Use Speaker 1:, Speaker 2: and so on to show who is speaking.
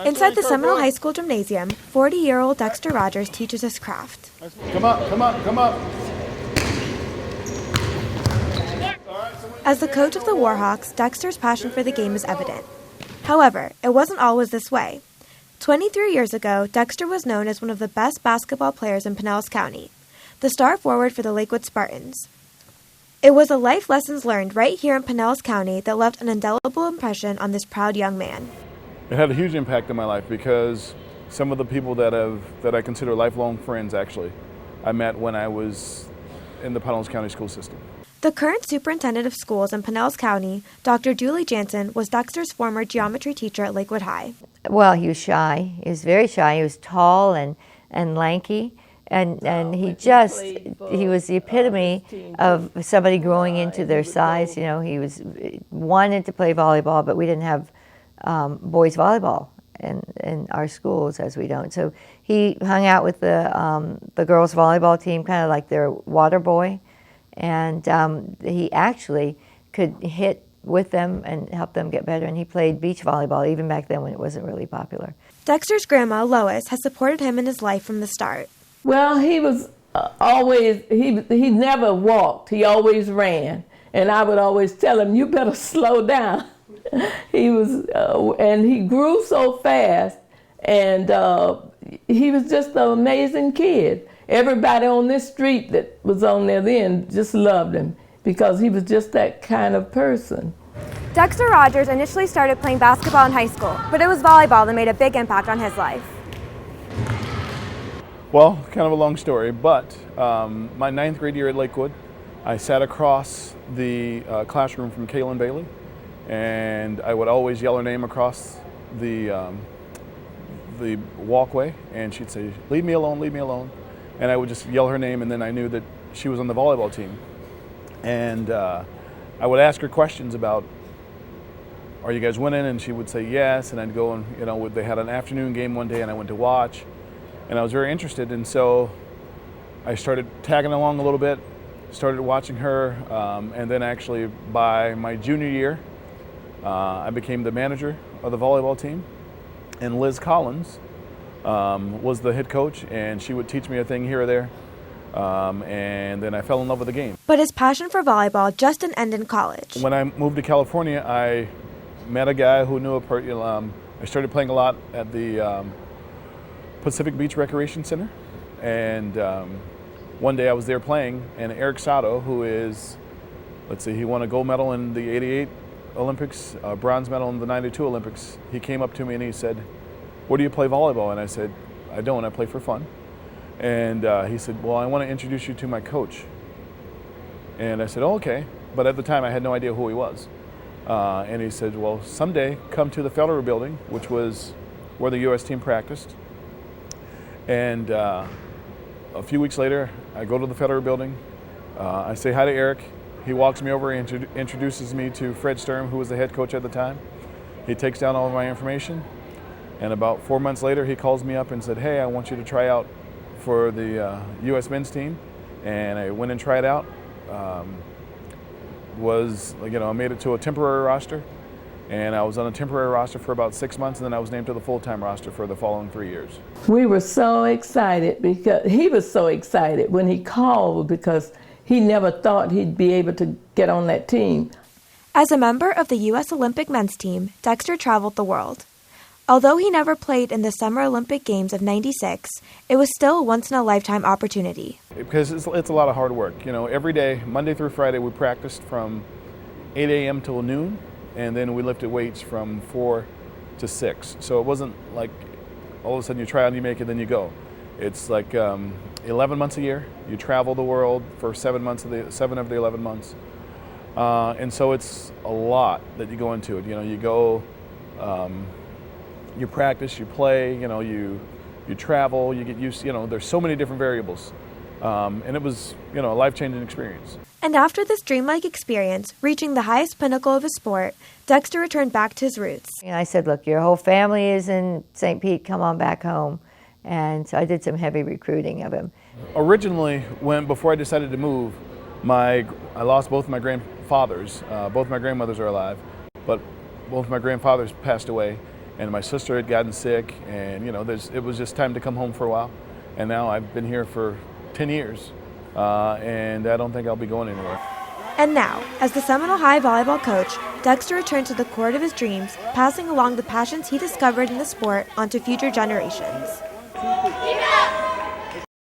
Speaker 1: Inside the Seminole High School gymnasium, 40-year-old Dexter Rogers teaches his craft.
Speaker 2: Come up, come up, come up.
Speaker 1: As the coach of the Warhawks, Dexter's passion for the game is evident. However, it wasn't always this way. 23 years ago, Dexter was known as one of the best basketball players in Pinellas County, the star forward for the Lakewood Spartans. It was the life lessons learned right here in Pinellas County that left an indelible impression on this proud young man.
Speaker 2: It had a huge impact on my life because some of the people that I consider lifelong friends, actually, I met when I was in the Pinellas County school system.
Speaker 1: The current superintendent of schools in Pinellas County, Dr. Julie Jansen, was Dexter's former geometry teacher at Lakewood High.
Speaker 3: Well, he was shy. He was very shy. He was tall and lanky. And he was the epitome of somebody growing into their size. You know, he wanted to play volleyball, but we didn't have boys volleyball in our schools, as we don't. So he hung out with the girls volleyball team, kind of like their water boy, and he actually could hit with them and help them get better. And he played beach volleyball even back then when it wasn't really popular.
Speaker 1: Dexter's grandma, Lois, has supported him in his life from the start.
Speaker 4: Well, he was always, he never walked, he always ran. And I would always tell him, you better slow down. He was, and he grew so fast, and he was just an amazing kid. Everybody on this street that was on there then just loved him because he was just that kind of person.
Speaker 1: Dexter Rogers initially started playing basketball in high school, but it was volleyball that made a big impact on his life.
Speaker 2: Well, kind of a long story, but my 9th grade year at Lakewood, I sat across the classroom from Kaylin Bailey, and I would always yell her name across the walkway, and she'd say, leave me alone, leave me alone. And I would just yell her name, and then I knew that she was on the volleyball team. And I would ask her questions about, are you guys winning? And she would say yes, and I'd go and, you know, they had an afternoon game one day, and I went to watch. And I was very interested, and so I started tagging along a little bit, started watching her, and then actually by my junior year, I became the manager of the volleyball team, and Liz Collins was the head coach, and she would teach me a thing here or there, and then I fell in love with the game.
Speaker 1: But his passion for volleyball just didn't end in college.
Speaker 2: When I moved to California, I met a guy who knew I started playing a lot at the Pacific Beach Recreation Center, and one day I was there playing, and Eric Sato, who is, he won a gold medal in the '88 Olympics, a bronze medal in the '92 Olympics. He came up to me and he said, where do you play volleyball? And I said, I don't, I play for fun. And he said, well, I want to introduce you to my coach. And I said, oh, okay. But at the time I had no idea who he was. And he said, well, someday come to the Federal Building, which was where the U.S. team practiced. And a few weeks later, I go to the Federal Building. I say hi to Eric. He walks me over and introduces me to Fred Sturm, who was the head coach at the time. He takes down all of my information. And about 4 months later, he calls me up and said, hey, I want you to try out for the U.S. men's team. And I went and tried out. I made it to a temporary roster. And I was on a temporary roster for about 6 months, and then I was named to the full-time roster for the following 3 years.
Speaker 4: We were so excited because he was so excited when he called because he never thought he'd be able to get on that team.
Speaker 1: As a member of the U.S. Olympic men's team, Dexter traveled the world. Although he never played in the Summer Olympic Games of '96, it was still a once-in-a-lifetime opportunity.
Speaker 2: Because it's a lot of hard work. You know, every day, Monday through Friday, we practiced from 8 a.m. till noon, and then we lifted weights from 4 to 6. So it wasn't like all of a sudden you try out and you make it, then you go. It's like 11 months a year. You travel the world for 7 of the 11 months. And so it's a lot that you go into it. You know, you go, you practice, you play, you know, you travel, you get used, you know, there's so many different variables. And it was, you know, a life-changing experience.
Speaker 1: And after this dreamlike experience, reaching the highest pinnacle of his sport, Dexter returned back to his roots.
Speaker 3: And I said, look, your whole family is in St. Pete, come on back home. And so I did some heavy recruiting of him.
Speaker 2: Originally, before I decided to move, I lost both my grandfathers. Both my grandmothers are alive. but both my grandfathers passed away, and my sister had gotten sick, and it was just time to come home for a while. And now I've been here for 10 years, and I don't think I'll be going anywhere.
Speaker 1: And now, as the Seminole High volleyball coach, Dexter returned to the court of his dreams, passing along the passions he discovered in the sport onto future generations.